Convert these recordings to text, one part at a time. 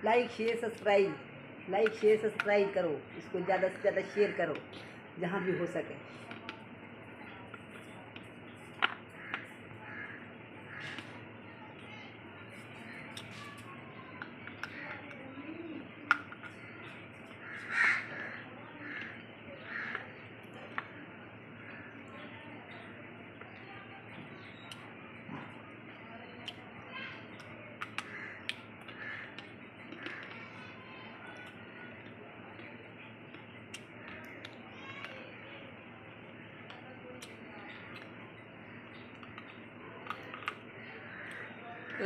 Like share subscribe करो, इसको ज़्यादा से ज़्यादा शेयर करो जहाँ भी हो सके।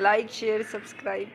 Like share subscribe.